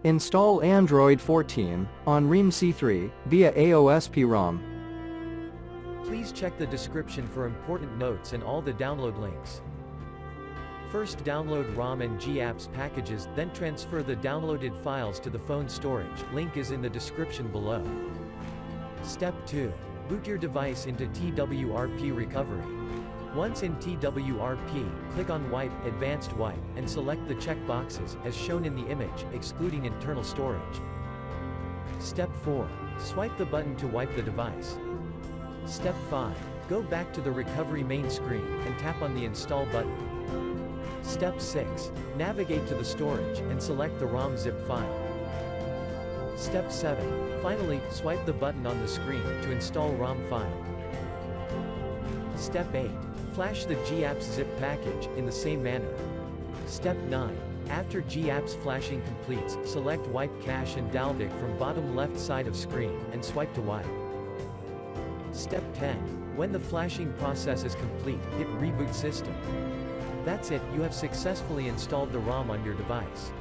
Install Android 14 on Realme C3 via AOSP ROM. Please check the description for important notes and all the download links. First download ROM and GApps packages, then transfer the downloaded files to the phone storage. Link is in the description below. Step 2. Boot your device into TWRP recovery. Once in TWRP, click on Wipe, Advanced Wipe, and select the check boxes, as shown in the image, excluding internal storage. Step 4. Swipe the button to wipe the device. Step 5. Go back to the recovery main screen, and tap on the Install button. Step 6. Navigate to the storage, and select the ROM zip file. Step 7. Finally, swipe the button on the screen to install ROM file. Step 8. Flash the GApps zip package, in the same manner. Step 9. After GApps flashing completes, select Wipe Cache and Dalvik from bottom left side of screen, and swipe to wipe. Step 10. When the flashing process is complete, hit Reboot System. That's it, you have successfully installed the ROM on your device.